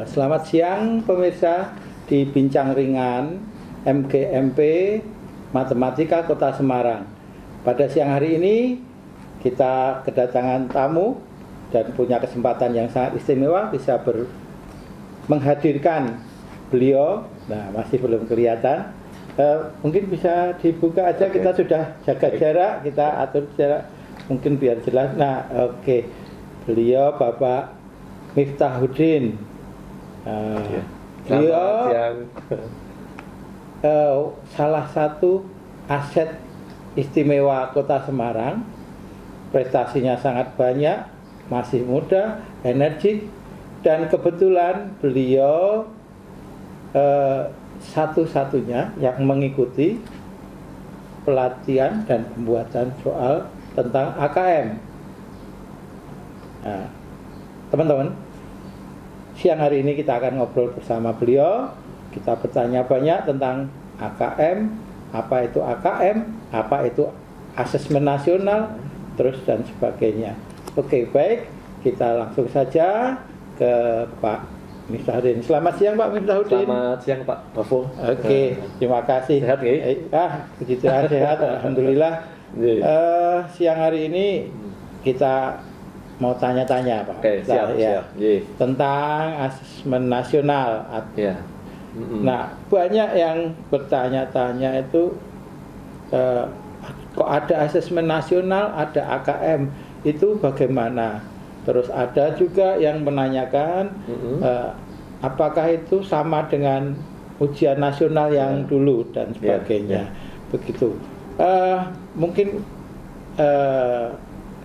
Selamat siang pemirsa di Bincang Ringan MGMP Matematika Kota Semarang. Pada siang hari ini kita kedatangan tamu dan punya kesempatan yang sangat istimewa bisa menghadirkan beliau. Nah, masih belum kelihatan. Mungkin bisa dibuka aja. Kita sudah jaga jarak, kita atur jarak mungkin biar jelas. Nah, beliau Bapak Miftahuddin. Beliau salah satu aset istimewa Kota Semarang. Prestasinya sangat banyak, masih muda, energik, dan kebetulan beliau satu-satunya yang mengikuti pelatihan dan pembuatan soal tentang AKM. Nah, teman-teman, siang hari ini kita akan ngobrol bersama beliau. Kita bertanya banyak tentang AKM, apa itu AKM, apa itu asesmen nasional, terus dan sebagainya. Oke, baik, kita langsung saja ke Pak Miftahuddin. Selamat siang Pak Miftahuddin. Selamat siang Pak Bavo. Oke, terima kasih. Sehat ya? Puji Tuhan sehat, alhamdulillah. Siang hari ini kita mau tanya-tanya Pak. Oke, siap. Tentang asesmen nasional. Ya. Nah, banyak yang bertanya-tanya itu kok ada asesmen nasional, ada AKM, itu bagaimana? Terus ada juga yang menanyakan apakah itu sama dengan ujian nasional yang dulu dan sebagainya. Begitu. Mungkin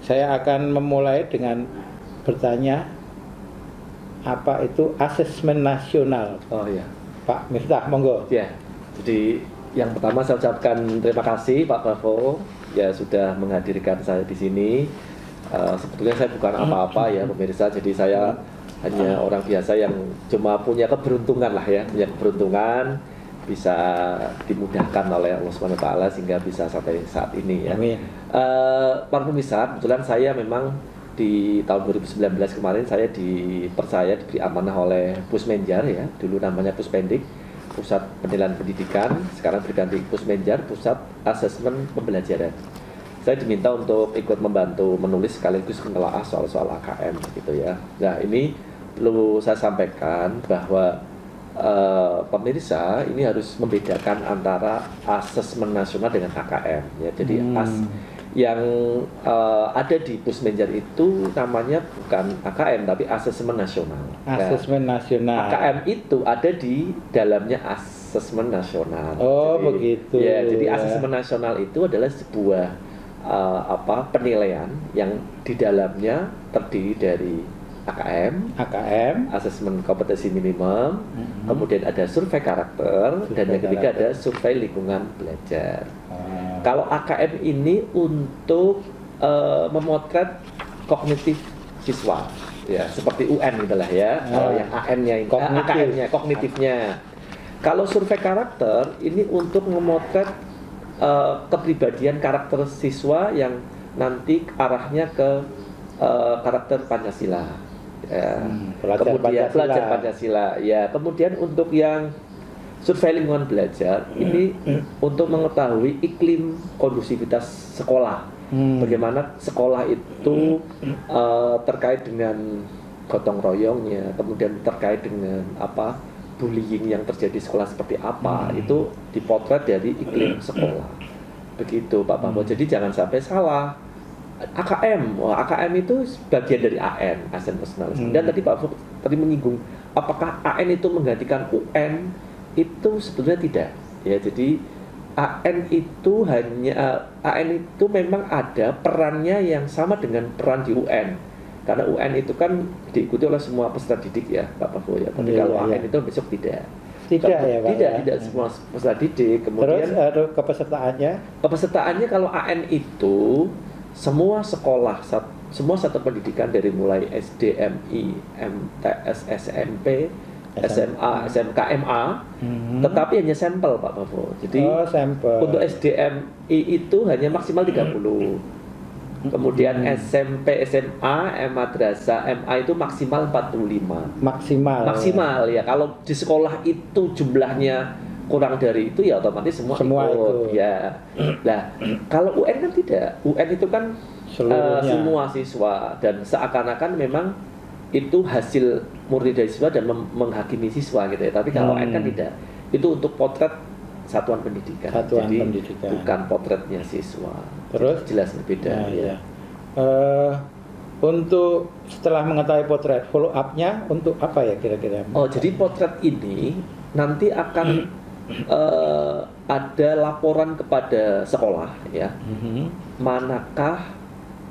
saya akan memulai dengan bertanya apa itu asesmen nasional. Oh ya, Pak Miftah, monggo. Ya, jadi yang pertama saya ucapkan terima kasih Pak Bavo ya sudah menghadirkan saya di sini. Sebetulnya saya bukan apa-apa ya pemirsa, jadi saya hanya orang biasa yang cuma punya keberuntungan lah ya, punya keberuntungan bisa dimudahkan oleh Allah SWT sehingga bisa sampai saat ini ya. Amin. Para pemirsa, kebetulan saya memang di tahun 2019 kemarin saya dipercaya diberi amanah oleh Pusmenjar ya, dulu namanya Puspendik, Pusat Penilaian Pendidikan, sekarang berganti Pusmenjar, Pusat Asesmen Pembelajaran. Saya diminta untuk ikut membantu menulis sekaligus menelaah soal-soal AKM gitu ya. Nah, ini perlu saya sampaikan bahwa pemirsa ini harus membedakan antara asesmen nasional dengan AKM ya. Jadi yang ada di Pusmenjar itu namanya bukan AKM tapi asesmen nasional. Asesmen nasional. AKM itu ada di dalamnya asesmen nasional. Oh, jadi, begitu. Ya, jadi asesmen nasional itu adalah sebuah penilaian yang di dalamnya terdiri dari AKM, asesmen kompetensi minimum, kemudian ada survei karakter, dan yang ketiga ada survei lingkungan belajar. Kalau AKM ini untuk memotret kognitif siswa, ya seperti UN gitulah ya. Kalau yang AM-nya, AKM-nya, kognitifnya. Kalau survei karakter ini untuk memotret kepribadian karakter siswa yang nanti arahnya ke karakter Pancasila. Ya. Kemudian pelajar Pancasila. Ya, kemudian untuk yang survei lingkungan belajar ini untuk mengetahui iklim kondusivitas sekolah. Bagaimana sekolah itu terkait dengan gotong royongnya, kemudian terkait dengan bullying yang terjadi di sekolah seperti apa, itu dipotret dari iklim sekolah. Begitu Pak Bavo. Jadi jangan sampai salah. AKM, AKM itu bagian dari AN, asesmen personalisme. Dan tadi Pak Bavo tadi menyinggung, apakah AN itu menggantikan UN? Itu sebetulnya tidak. Ya, jadi AN itu memang ada perannya yang sama dengan peran di UN. Karena UN itu kan diikuti oleh semua peserta didik ya, Pak Bavo ya. Tapi kalau AN itu besok tidak. Tidak semua peserta didik. Kemudian terus kepesertaannya? Kepesertaannya kalau AN itu semua sekolah, semua satuan pendidikan dari mulai SD, MI, MTS, SMP, SMA, SMK, MA, tetapi hanya sampel Pak Bavo. Jadi sampel. Untuk SDMI itu hanya maksimal 30. Kemudian SMP, SMA, madrasah, MA itu maksimal 45. Maksimal ya. Kalau di sekolah itu jumlahnya kurang dari itu ya otomatis semua ikut. Ya. Nah, kalau UN kan tidak. UN itu kan semua siswa dan seakan-akan memang itu hasil murni dari siswa dan menghakimi siswa gitu ya. Tapi kalau UN kan tidak. Itu untuk potret satuan pendidikan. Bukan potretnya siswa. Terus jelas berbeda. Ya. Untuk setelah mengetahui potret, follow up-nya untuk apa ya kira-kira? Jadi potret ini nanti akan ada laporan kepada sekolah ya. Manakah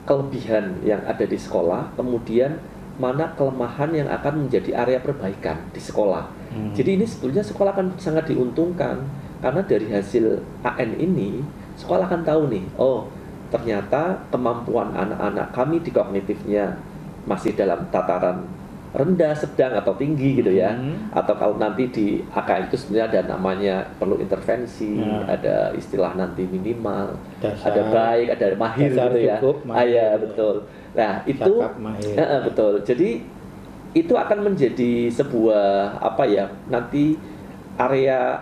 kelebihan yang ada di sekolah, kemudian mana kelemahan yang akan menjadi area perbaikan di sekolah. Jadi ini sebetulnya sekolah akan sangat diuntungkan karena dari hasil AN ini sekolah akan tahu nih, ternyata kemampuan anak-anak kami di kognitifnya masih dalam tataran rendah, sedang atau tinggi gitu ya. Atau kalau nanti di AK itu sebenarnya ada namanya perlu intervensi, ada istilah nanti minimal, ada baik, ada mahir gitu ya. Ya betul. Nah itu betul. Jadi itu akan menjadi sebuah nanti area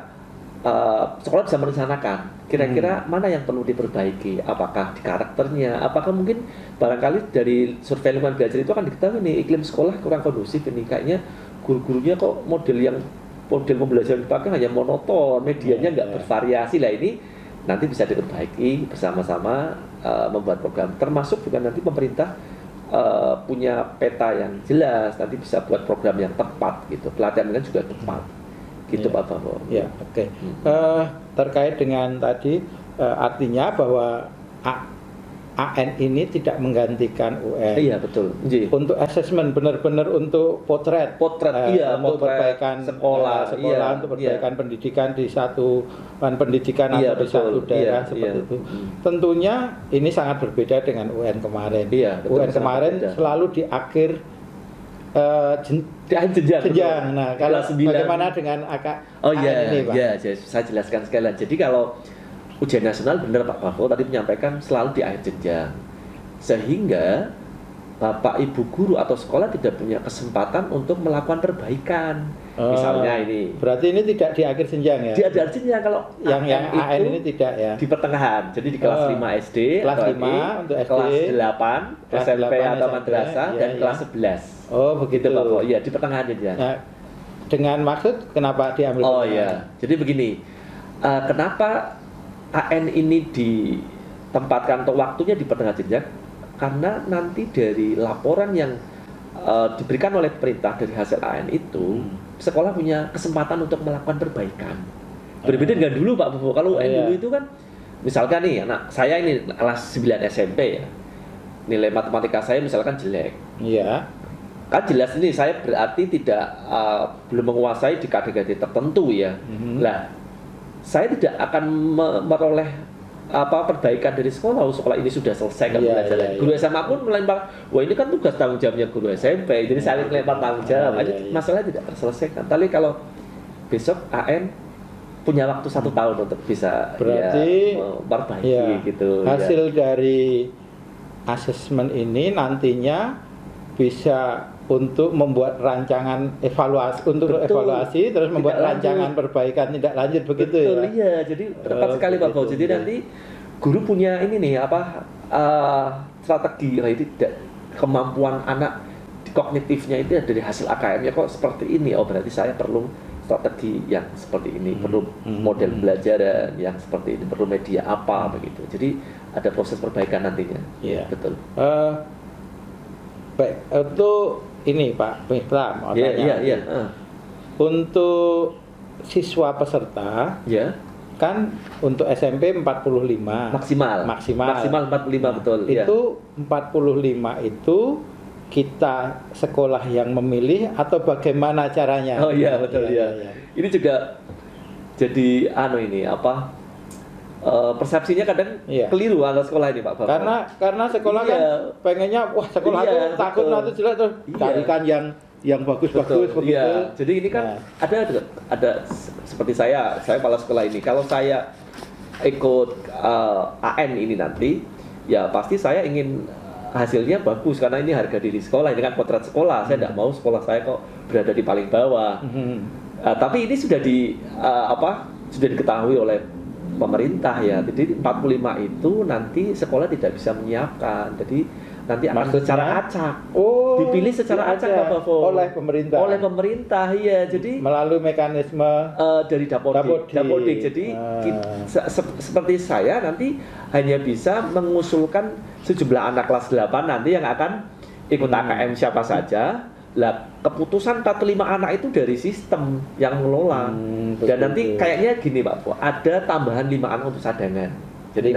sekolah bisa merencanakan kira-kira mana yang perlu diperbaiki, apakah di karakternya, apakah mungkin barangkali dari survei lingkungan belajar itu akan diketahui nih iklim sekolah kurang kondusif ini, kayaknya guru-gurunya kok model pembelajaran dipakai hanya monoton, medianya nggak bervariasi. Lah ini nanti bisa diperbaiki bersama-sama, membuat program, termasuk juga nanti pemerintah punya peta yang jelas, nanti bisa buat program yang tepat gitu, pelatihan kan juga tepat. Gitu Pak Bawo. Ya, oke. Terkait dengan tadi artinya bahwa AN ini tidak menggantikan UN. Iya betul. Untuk asesmen benar-benar untuk potret untuk perbaikan sekolah, untuk perbaikan pendidikan di satu pendidikan atau di satu daerah seperti itu. Tentunya ini sangat berbeda dengan UN kemarin. UN kemarin selalu di akhir jenjang. Nah, kalau bagaimana dengan ini, Pak? Ya, saya jelaskan sekalian. Jadi kalau ujian nasional benar Pak Bawo tadi menyampaikan selalu di akhir jenjang. Sehingga Bapak Ibu guru atau sekolah tidak punya kesempatan untuk melakukan perbaikan. Misalnya ini. Berarti ini tidak di akhir jenjang ya? Di akhir jenjang kalau yang AN ini tidak ya. Di pertengahan. Jadi di kelas 5 SD, kelas 5 untuk SD, kelas 8 SMP atau madrasah dan kelas 11. Begitu Pak. Iya, di pertengahan jenjang. Nah, dengan maksud kenapa diambil? Jadi begini. Kenapa AN ini ditempatkan atau waktunya di pertengahan jenjang? Karena nanti dari laporan yang diberikan oleh pemerintah dari hasil AN itu, sekolah punya kesempatan untuk melakukan perbaikan. Berbeda dengan dulu Pak Bawo. Kalau UN dulu itu kan, misalkan nih anak saya ini kelas 9 SMP ya, nilai matematika saya misalkan jelek. Iya. Kan jelas ini saya berarti belum menguasai di kategori tertentu ya. Nah, saya tidak akan meroleh perbaikan dari sekolah ini sudah selesai kan pelajaran. Guru SMA pun melempar, ini kan tugas tanggung jawabnya guru SMP, jadi saya melempar tanggung jawab aja, masalah tidak terselesaikan. Tapi kalau besok AN punya waktu 1 tahun untuk bisa berarti memperbaiki gitu. Hasil dari asesmen ini nantinya bisa untuk membuat rancangan evaluasi terus membuat rancangan perbaikan tindak lanjut begitu. Betul, ya. Jadi tepat sekali Pak Bawo. Jadi nanti guru punya ini nih strategi kemampuan anak kognitifnya itu dari hasil AKM-nya kok seperti ini. Berarti saya perlu strategi yang seperti ini, perlu model belajaran yang seperti ini, perlu media apa begitu. Jadi ada proses perbaikan nantinya. Iya. Betul. Baik, untuk ini Pak Mifta, untuk siswa peserta, kan untuk SMP 45 maksimal 45 betul. Itu 45 itu kita sekolah yang memilih atau bagaimana caranya? Betul ya. Ini juga jadi persepsinya kadang keliru antar sekolah ini Pak Bawo. Karena sekolah kan pengennya sekolah itu takut nanti jelek terus carikan yang bagus-bagus begitu. Jadi ini kan ada seperti saya kepala sekolah ini. Kalau saya ikut AN ini nanti ya pasti saya ingin hasilnya bagus karena ini harga diri sekolah, ini kan potret sekolah. Saya tidak mau sekolah saya kok berada di paling bawah. Tapi ini sudah sudah diketahui oleh pemerintah ya. Jadi 45 itu nanti sekolah tidak bisa menyiapkan. Jadi nanti akan secara acak. Dipilih secara acak Pak Bavo. Oleh pemerintah. Oleh pemerintah ya. Jadi melalui mekanisme dari Dapodik. Jadi seperti saya nanti hanya bisa mengusulkan sejumlah anak kelas 8 nanti yang akan ikut AKM siapa saja. Lah keputusan 45 anak itu dari sistem yang mengelola. Dan nanti kayaknya gini Pak Bavo, ada tambahan 5 anak untuk cadangan. Jadi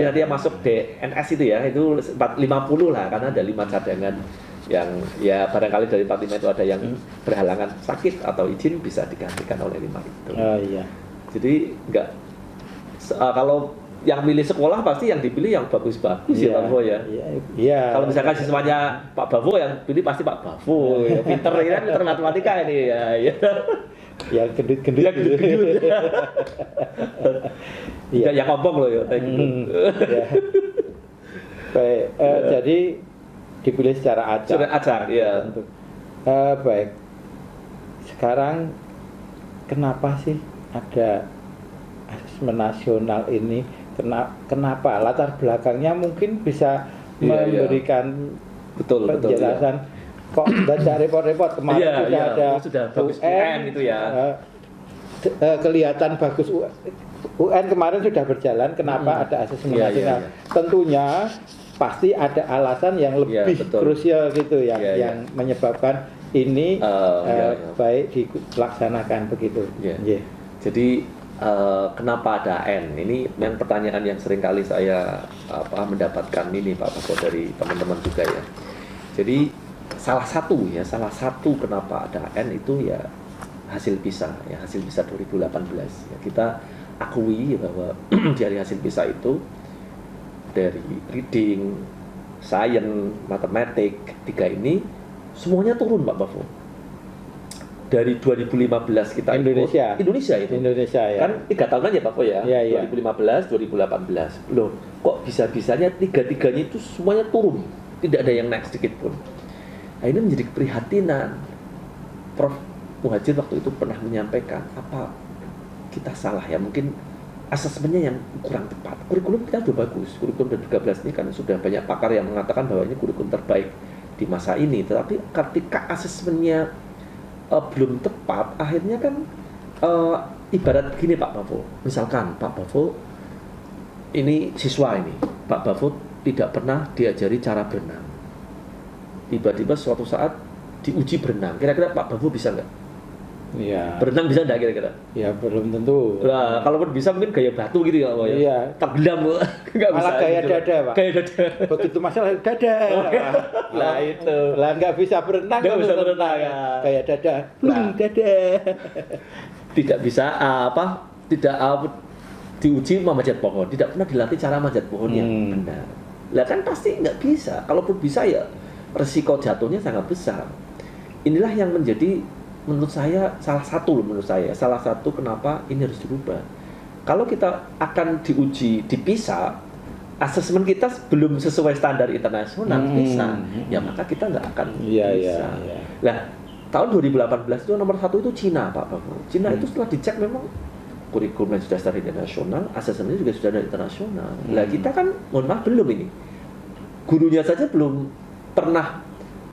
nanti yang masuk DNS itu ya, itu 50 lah karena ada 5 cadangan yang ya barangkali dari 45 itu ada yang berhalangan sakit atau izin bisa digantikan oleh 5 itu. Jadi enggak kalau yang milih sekolah pasti yang dipilih yang bagus-bagus ya Pak Bavo ya. Kalau misalkan siswanya Pak Bavo yang pilih pasti Pak Bavo, ya, pinter matematika ini ya. Yang gendut-gendut. Iya, yang ngomong loh ya. Baik, jadi dipilih secara acak. Secara acak, ya. Baik. Sekarang kenapa sih ada asesmen nasional ini? Kenapa? Latar belakangnya mungkin bisa memberikan penjelasan. Kok baca report-report kemarin sudah bagus UN itu ya. Kelihatan bagus UN kemarin sudah berjalan. Kenapa ada asesmen nasional? Tentunya pasti ada alasan yang lebih krusial gitu yang menyebabkan ini baik dilaksanakan begitu. Jadi kenapa ada N? Ini yang pertanyaan yang sering kali saya mendapatkan ini Pak Bavo dari teman-teman juga ya. Jadi salah satu kenapa ada N itu ya hasil PISA 2018 ya. Kita akui bahwa dari hasil PISA itu dari reading, science, matematik 3 ini semuanya turun Pak Bavo. Dari 2015 kita Indonesia ya. Kan 3 tahun aja Pak Bavo ya. 2015, 2018. Loh, kok bisa-bisanya 3-3-nya itu semuanya turun. Tidak ada yang naik sedikit pun. Nah, ini menjadi keprihatinan. Prof. Muhadjir waktu itu pernah menyampaikan apa kita salah ya, mungkin asesmennya yang kurang tepat. Kurikulum kita sudah bagus, kurikulum 2013 ini kan sudah banyak pakar yang mengatakan bahwa ini kurikulum terbaik di masa ini. Tetapi ketika asesmennya belum tepat, akhirnya kan ibarat gini Pak Bavo. Misalkan Pak Bavo ini siswa ini, Pak Bavo tidak pernah diajari cara berenang. Tiba-tiba suatu saat diuji berenang, kira-kira Pak Bavo bisa nggak? Iya. Berenang bisa nggak kira-kira? Ya belum tentu. Nah, kalaupun bisa mungkin gaya batu gitu ya, Pak. Iya. Tenggelam nggak bisa. Malah gaya gitu. Dada, Pak. Gaya dada. Begitu masalah dada. Lah itu. Lah nggak bisa berenang. Nggak bisa berenang ya. Gaya dada. Dada. Tidak bisa tidak diuji memanjat pohon, tidak pernah dilatih cara manjat pohon yang benar. Lah kan pasti nggak bisa. Kalaupun bisa ya resiko jatuhnya sangat besar. Inilah yang menjadi menurut saya salah satu kenapa ini harus dirubah. Kalau kita akan diuji di PISA, asesmen kita belum sesuai standar internasional PISA, ya maka kita nggak akan bisa. Nah, tahun 2018 itu nomor 1 itu Cina, Pak Bavo. Cina itu setelah dicek memang kurikulumnya sudah standar internasional, asesmennya juga sudah standar internasional. Nah, kita kan mohon maaf belum ini. Gurunya saja belum pernah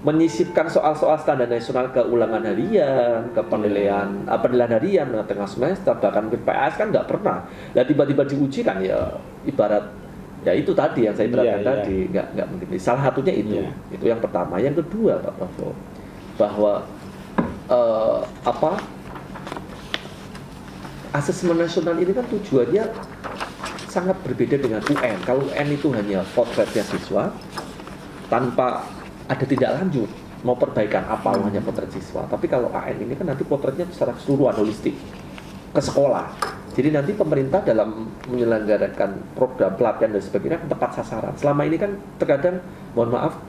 menyisipkan soal-soal standar nasional ke ulangan harian, ke penilaian harian tengah semester, bahkan ke PS kan nggak pernah. Nah tiba-tiba diuji kan ya ibarat ya itu tadi yang saya terangkan tadi nggak mungkin. Salah satunya itu yang pertama. Yang kedua Pak Bavo, bahwa asesmen nasional ini kan tujuannya sangat berbeda dengan UN. Kalau UN itu hanya potretnya siswa tanpa ada tidak lanjut mau perbaikan apa hanya potret siswa. Tapi kalau AN ini kan nanti potretnya secara keseluruhan holistik ke sekolah. Jadi nanti pemerintah dalam menyelenggarakan program pelatihan dan sebagainya kan tepat sasaran. Selama ini kan terkadang mohon maaf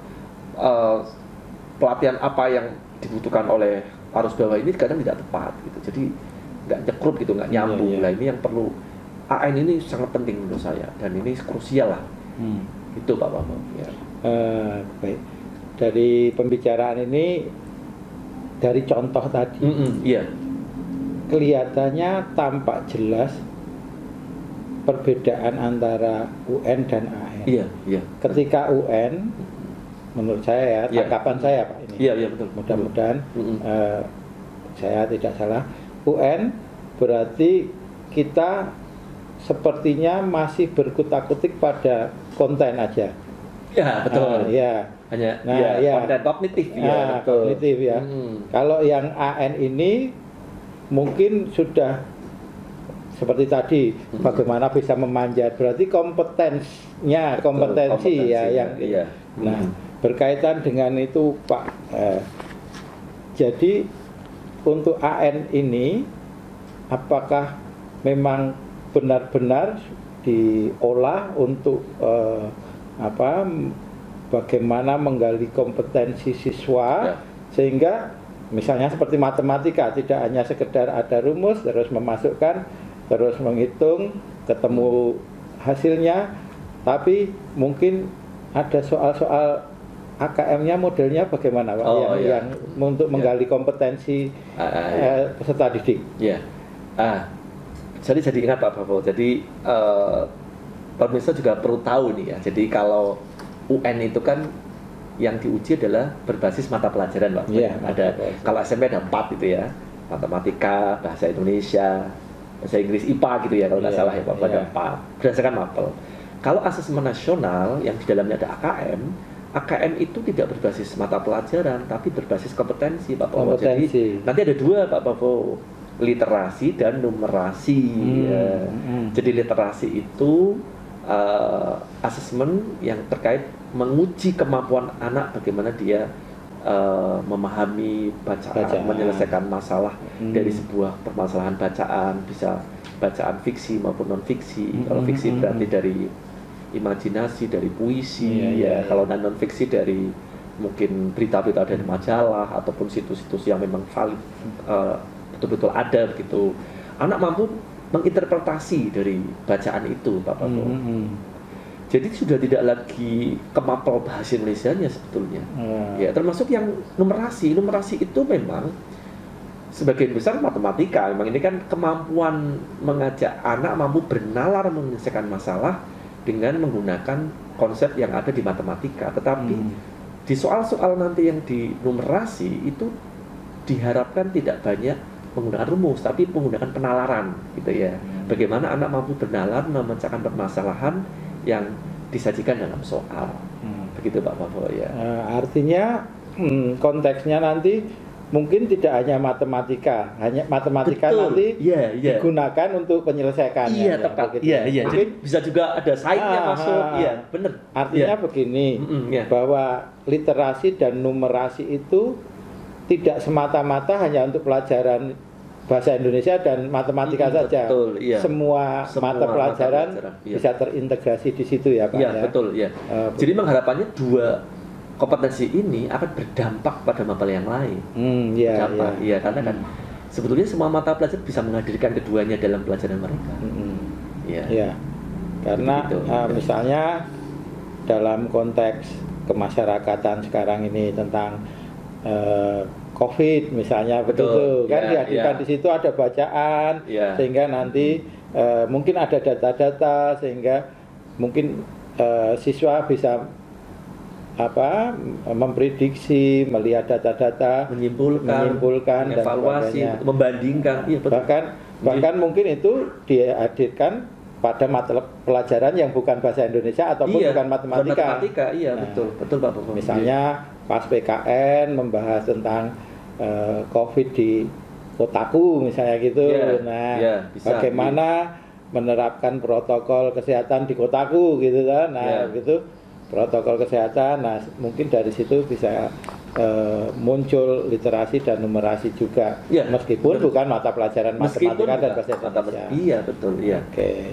pelatihan apa yang dibutuhkan oleh arus bawah ini kadang tidak tepat gitu. Jadi nggak nyekrup gitu, nggak nyambung. Nah ini yang perlu AN ini sangat penting menurut saya dan ini krusial lah Itu Pak Bambang. Ya. Baik. Dari pembicaraan ini, dari contoh tadi, iya. Kelihatannya tampak jelas perbedaan antara UN dan AN. Iya, iya. Ketika UN, menurut saya ya, tanggapan saya Pak ini. Iya, iya betul. Mudah-mudahan saya tidak salah. UN berarti kita sepertinya masih berkutak-kutik pada konten aja. Ya betul. Ya. Hanya konten kognitif ya. Kognitif ya. Kalau yang AN ini mungkin sudah seperti tadi bagaimana bisa memanjat, berarti kompetensi ya yang. Iya. Nah berkaitan dengan itu Pak. Jadi untuk AN ini apakah memang benar-benar diolah untuk bagaimana menggali kompetensi siswa sehingga misalnya seperti matematika tidak hanya sekedar ada rumus terus memasukkan terus menghitung ketemu hasilnya, tapi mungkin ada soal-soal AKM-nya modelnya bagaimana Pak yang untuk menggali kompetensi peserta didik. Iya. Jadi ingat Pak Bavo. Jadi pemirsa juga perlu tahu nih ya. Jadi kalau UN itu kan yang diuji adalah berbasis mata pelajaran Pak. Ada kalau SMP ada 4 itu ya. Matematika, bahasa Indonesia, bahasa Inggris, IPA gitu ya kalau nggak salah ya Pak. Ada 4 berdasarkan mapel. Kalau asesmen nasional yang di dalamnya ada AKM itu tidak berbasis mata pelajaran tapi berbasis kompetensi Pak Bavo. Jadi nanti ada 2 Pak Bavo, literasi dan numerasi. Jadi literasi itu asesmen yang terkait menguji kemampuan anak bagaimana dia memahami bacaan, menyelesaikan masalah dari sebuah permasalahan bacaan, bisa bacaan fiksi maupun non fiksi. Kalau fiksi berarti dari imajinasi, dari puisi, kalau non fiksi dari mungkin berita-berita dari majalah ataupun situs-situs yang memang valid, betul-betul ada begitu. Anak mampu menginterpretasi dari bacaan itu, Pak Bambang. Jadi sudah tidak lagi kemampuan bahasa Indonesianya sebetulnya. Ya, termasuk yang numerasi. Numerasi itu memang sebagian besar matematika. Memang ini kan kemampuan mengajak anak mampu bernalar menyelesaikan masalah dengan menggunakan konsep yang ada di matematika. Tetapi di soal-soal nanti yang di numerasi itu diharapkan tidak banyak menggunakan rumus, tapi menggunakan penalaran, gitu ya. Bagaimana anak mampu bernalar memecahkan permasalahan yang disajikan dalam soal, begitu Pak Bavo ya. Artinya konteksnya nanti mungkin tidak hanya matematika, nanti digunakan untuk penyelesaikannya. Iya tepat. Iya. Jadi bisa juga ada sainnya masuk. Iya benar. Artinya begini, bahwa literasi dan numerasi itu tidak semata-mata hanya untuk pelajaran bahasa Indonesia dan matematika saja. Betul, iya. Semua mata pelajaran bisa terintegrasi di situ ya Pak. Iya, betul, ya. Jadi mengharapannya 2 kompetensi ini akan berdampak pada mapel yang lain. Iya, karena kan sebetulnya semua mata pelajaran bisa menghadirkan keduanya dalam pelajaran mereka. Iya. Karena misalnya dalam konteks kemasyarakatan sekarang ini tentang COVID misalnya, betul kan dihadirkan di situ ada bacaan sehingga nanti mungkin ada data-data sehingga mungkin siswa bisa memprediksi, melihat data-data, menyimpulkan dan evaluasi, membandingkan. Bahkan mungkin itu dihadirkan pada mata pelajaran yang bukan bahasa Indonesia ataupun bukan matematika. Betul Pak Bambang. Misalnya pas PKN membahas tentang COVID di kotaku misalnya gitu. Bagaimana menerapkan protokol kesehatan di kotaku gitu kan. Gitu protokol kesehatan. Nah, mungkin dari situ bisa muncul literasi dan numerasi juga. Meskipun bukan mata pelajaran matematika dan bahasa Indonesia. Iya, betul, iya. Oke.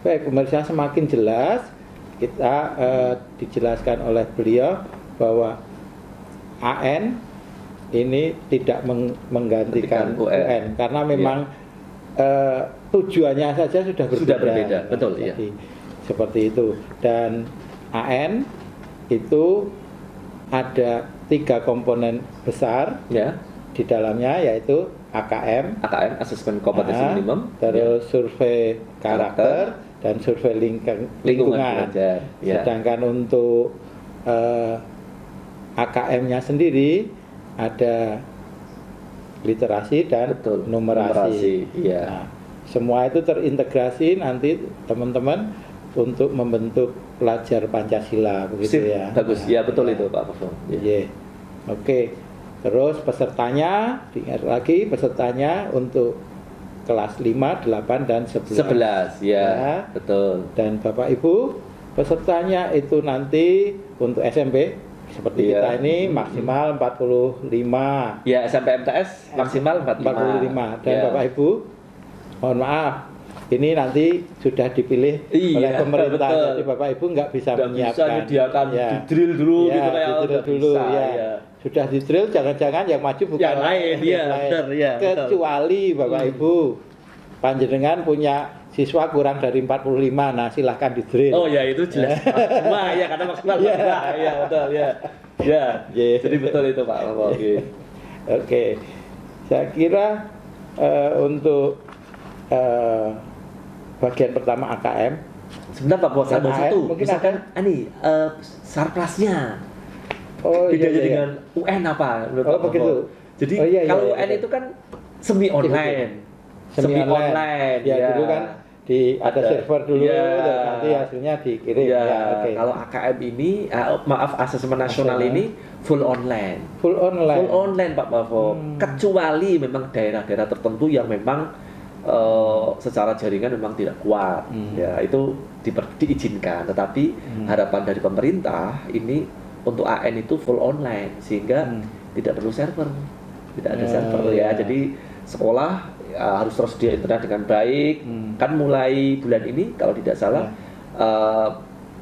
Baik, pemirsa, semakin jelas kita dijelaskan oleh beliau bahwa AN ini tidak menggantikan UN karena memang tujuannya saja sudah berbeda. Betul. Jadi seperti itu. Dan AN itu ada 3 komponen besar ya di dalamnya, yaitu AKM, Assessment Kompetensi Minimum, terus survei karakter dan survei lingkungan. belajar. Ya. Sedangkan untuk AKM-nya sendiri ada literasi dan numerasi. Ya. Nah, semua itu terintegrasi nanti teman-teman untuk membentuk pelajar Pancasila, begitu ya. Bagus, ya betul itu Pak Pafo. Ya. Oke. Terus pesertanya, diingat lagi pesertanya untuk kelas 5, 8 dan 11. 11, ya, betul. Dan Bapak Ibu, pesertanya itu nanti untuk SMP seperti kita ini maksimal 45. Ya, SMP MTS maksimal 45. Dan Bapak Ibu, mohon maaf, ini nanti sudah dipilih oleh pemerintah. Betul. Jadi Bapak Ibu nggak bisa menyiapkan. Bisa menyediakan di drill dulu gitu kayak di-drill dulu bisa, ya. Sudah di drill, jangan-jangan yang maju bukan yang lain, benar, ya, kecuali Bapak Ibu panjenengan punya siswa kurang dari 45, nah silahkan di drill. Oh ya, itu jelas. Maksimal ya, karena maksimal ya, betul ya. Ya, jadi betul itu Pak. Oke. Saya kira untuk bagian pertama AKM. Sebentar Pak Bos, ada satu. Mungkin misalkan ini sarplasnya. Oh bedanya iya. dengan UN apa? Oh begitu. Jadi kalau UN itu kan semi online. Semi online. Ya, dulu kan ada server dulu, nanti hasilnya dikirim. Okay. Kalau AKM ini, asesmen nasional ini full online. Full online Pak Bavo. Kecuali memang daerah-daerah tertentu yang memang secara jaringan memang tidak kuat. Ya, itu diizinkan. Tetapi harapan dari pemerintah ini untuk AN itu full online sehingga tidak perlu server. Tidak ada server ya. Jadi sekolah harus tersedia internet dengan baik. Kan mulai bulan ini kalau tidak salah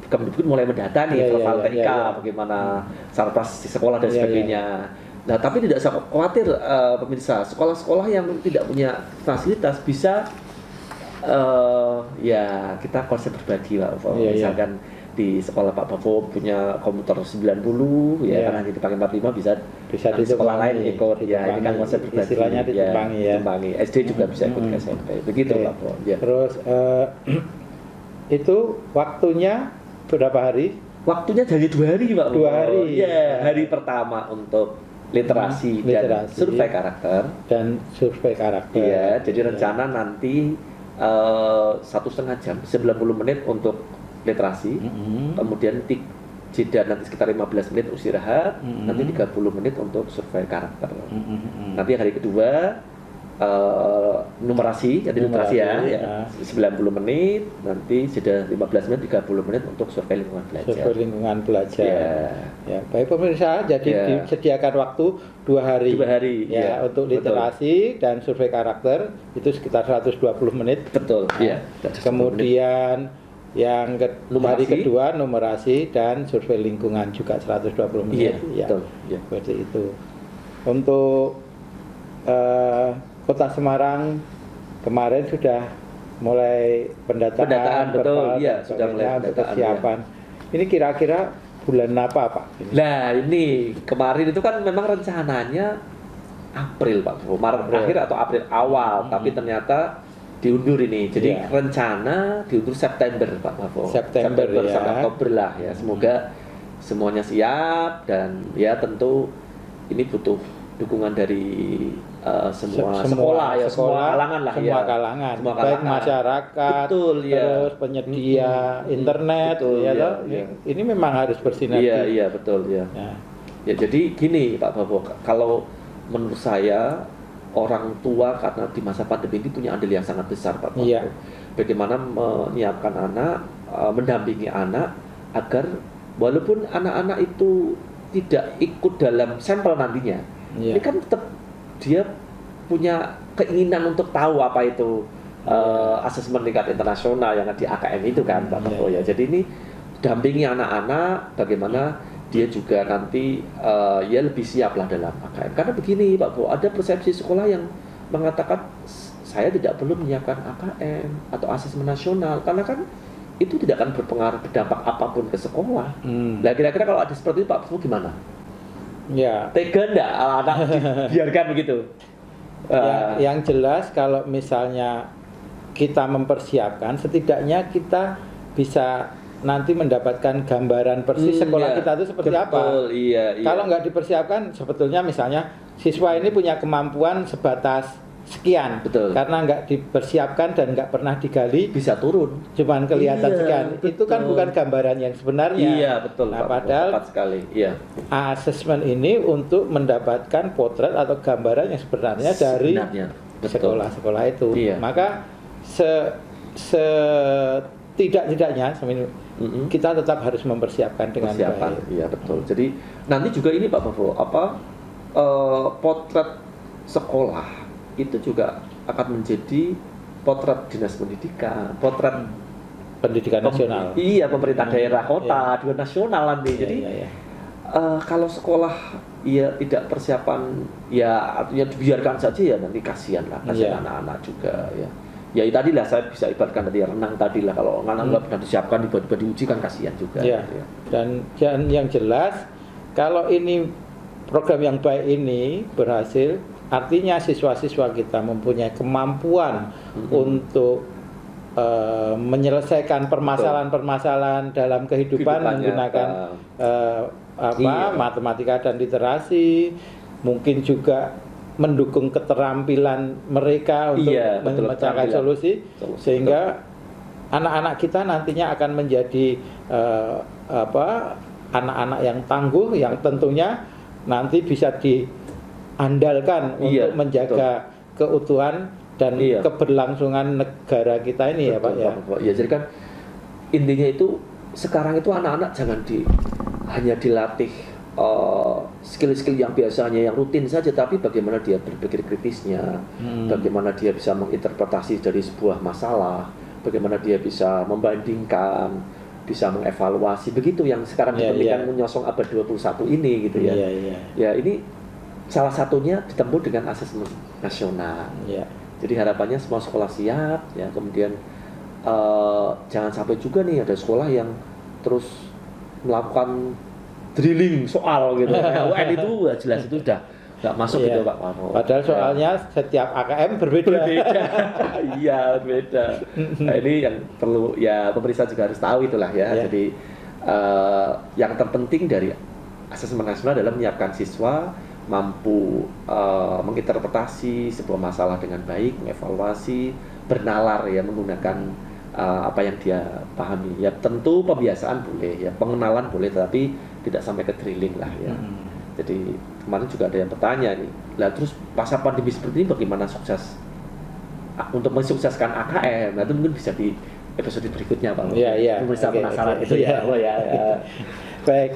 Kemdikbud mulai mendata nih profil TIK bagaimana sarpras di sekolah dan sebagainya. Nah, tapi tidak usah khawatir pemirsa, sekolah-sekolah yang tidak punya fasilitas bisa ya kita konsep berbagi Pak. Misalkan di sekolah Pak Bavo punya komputer 90 karena dipakai 45 bisa di sekolah lain ikut ini kan konsep berbagi, istilahnya ditimbangi. SD juga bisa ikut ke SMP begitu Pak Bavo. Terus itu waktunya berapa hari? Waktunya dari 2 hari Pak Bavo. 2 hari. Ya, hari pertama untuk literasi dan survei karakter. Iya, jadi rencana nanti 1,5 jam, 90 menit untuk literasi, kemudian jeda nanti sekitar 15 menit istirahat, nanti 30 menit untuk survei karakter. Nanti hari kedua numerasi, jadi literasi ya 90 menit, nanti jeda 15 menit, 30 menit untuk survei lingkungan belajar. Ya, baik pemirsa, jadi disediakan waktu 2 hari. 2 hari ya, untuk literasi dan survei karakter itu sekitar 120 menit. Betul. Ya. Kemudian yang hari kedua numerasi dan survei lingkungan juga 120 menit. Betul. Seperti itu. Untuk Kota Semarang kemarin sudah mulai pendataan betul, sudah mulai persiapan. Ini kira-kira bulan apa Pak? Nah ini kemarin itu kan memang rencananya April Pak, Maret akhir atau April awal, tapi ternyata diundur ini. Jadi rencana diundur September Pak Bavo. September sampai Oktober lah ya. Semoga semuanya siap dan ya tentu ini butuh dukungan dari semua sekolah, semua kalangan lah semua kalangan. Baik masyarakat, terus penyedia internet, ini memang harus bersinergi. Iya betul ya. Ya jadi gini Pak Bavo, kalau menurut saya orang tua karena di masa pandemi ini punya andil yang sangat besar Pak Bavo. Bagaimana menyiapkan anak, mendampingi anak agar walaupun anak-anak itu tidak ikut dalam sampel nantinya, ini kan tetap dia punya keinginan untuk tahu apa itu asesmen tingkat internasional yang di AKM itu kan Pak Bavo ya. Jadi ini dampingi anak-anak bagaimana dia juga nanti ya lebih siap lah dalam AKM. Karena begini Pak Bavo, ada persepsi sekolah yang mengatakan saya tidak perlu menyiapkan AKM atau asesmen nasional karena kan itu tidak akan berdampak apapun ke sekolah. Nah kira-kira kalau ada seperti itu Pak Prof gimana? Ya. Tega enggak anak biarkan begitu? Yang jelas kalau misalnya kita mempersiapkan, setidaknya kita bisa nanti mendapatkan gambaran persis sekolah kita itu seperti apa. Iya. Kalau nggak dipersiapkan, sebetulnya misalnya siswa ini punya kemampuan sebatas sekian, betul. Karena nggak dipersiapkan dan nggak pernah digali, bisa turun. Cuman kelihatan sekian. Betul. Itu kan bukan gambaran yang sebenarnya. Iya betul. Nah, padahal tepat sekali. Iya. Asesmen ini untuk mendapatkan potret atau gambaran yang sebenarnya dari sekolah-sekolah itu. Iya. Maka tidak-tidaknya kita tetap harus mempersiapkan dengan baik. Iya betul. Jadi nanti juga ini Pak Prof, potret sekolah itu juga akan menjadi potret dinas pendidikan, potret pendidikan nasional. Iya, pemerintah daerah, kota, juga nasional nanti. Jadi kalau sekolah ya tidak persiapan, ya artinya dibiarkan saja ya nanti kasihan anak-anak juga ya. Ya tadi lah saya bisa ibaratkan tadi renang tadi lah, kalau anak nggak pernah disiapkan tiba-tiba diuji kan kasihan juga. Ya. Gitu ya. Dan yang jelas kalau ini program yang baik ini berhasil, artinya siswa-siswa kita mempunyai kemampuan untuk menyelesaikan permasalahan-permasalahan dalam kehidupan menggunakan matematika dan literasi, mungkin juga mendukung keterampilan mereka untuk mencari solusi, sehingga anak-anak kita nantinya akan menjadi anak-anak yang tangguh, yang tentunya nanti bisa diandalkan untuk menjaga keutuhan dan keberlangsungan negara kita ini. Betul, ya Pak. Ya, jadi kan intinya itu sekarang itu anak-anak jangan hanya dilatih skill-skill yang biasanya yang rutin saja, tapi bagaimana dia berpikir kritisnya, bagaimana dia bisa menginterpretasi dari sebuah masalah, bagaimana dia bisa membandingkan, bisa mengevaluasi, begitu yang sekarang diperlukan menyosong abad 21 ini gitu ya. Ya ini salah satunya ditempuh dengan asesmen nasional. Jadi harapannya semua sekolah siap ya, kemudian jangan sampai juga nih ada sekolah yang terus melakukan drilling soal gitu. UN itu jelas itu udah nggak masuk gitu Pak Marmo. Padahal soalnya setiap AKM berbeda. Iya berbeda. Nah ini yang perlu ya pemerintah juga harus tahu itulah ya. Jadi yang terpenting dari asesmen nasional adalah menyiapkan siswa mampu menginterpretasi sebuah masalah dengan baik, mengevaluasi, bernalar ya menggunakan apa yang dia pahami. Ya tentu pembiasaan boleh, ya pengenalan boleh, tapi tidak sampai ke drilling lah ya. Jadi kemarin juga ada yang bertanya nih, lah terus masa pandemi seperti ini bagaimana sukses untuk mensukseskan AKM? Nah itu mungkin bisa di episode berikutnya Pak. Iya. Pemirsa penasaran itu ya. Baik.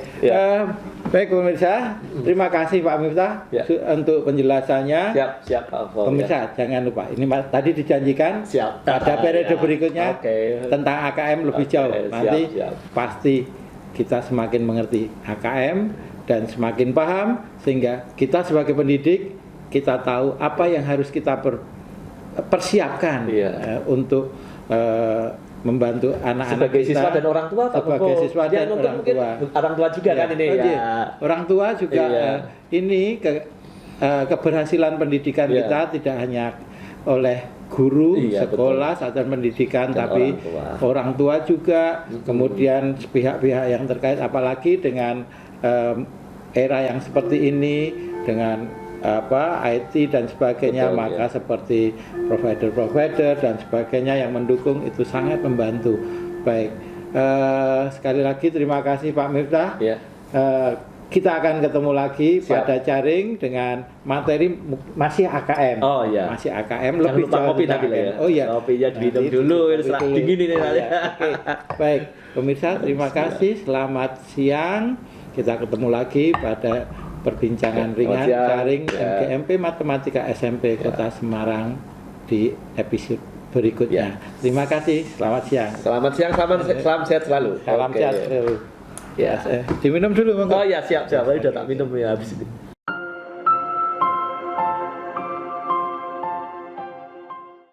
Baik pemirsa, terima kasih Pak Miftah untuk penjelasannya. Siap Pak. Pemirsa jangan lupa, ini tadi dijanjikan pada periode berikutnya tentang AKM lebih jauh. Nanti pasti kita semakin mengerti AKM dan semakin paham, sehingga kita sebagai pendidik kita tahu apa yang harus kita persiapkan untuk membantu anak-anak sebagai siswa dan orang tua, sebagai siswa dan orang tua juga kan ini ya. Orang tua juga ini keberhasilan pendidikan kita tidak hanya oleh guru, sekolah, satuan pendidikan, tapi orang tua juga, kemudian pihak-pihak yang terkait, apalagi dengan era yang seperti ini dengan IT dan sebagainya, maka seperti provider dan sebagainya yang mendukung itu sangat membantu. Baik, sekali lagi terima kasih Pak Miftah. Kita akan ketemu lagi pada jaring dengan materi masih AKM. Masih AKM. Lebih jauh kopi nanti ya. Kopinya diminum dulu, dingin ini nanti. Baik, pemirsa terima kasih. Selamat siang. Kita ketemu lagi pada perbincangan ringan jaring MGMP Matematika SMP Kota Semarang di episode berikutnya. Terima kasih. Selamat siang. Selamat siang. Salam sehat selalu. Salam sehat selalu. Ya, diminum dulu. Oh ya siap. Udah tak minum ya habis ini.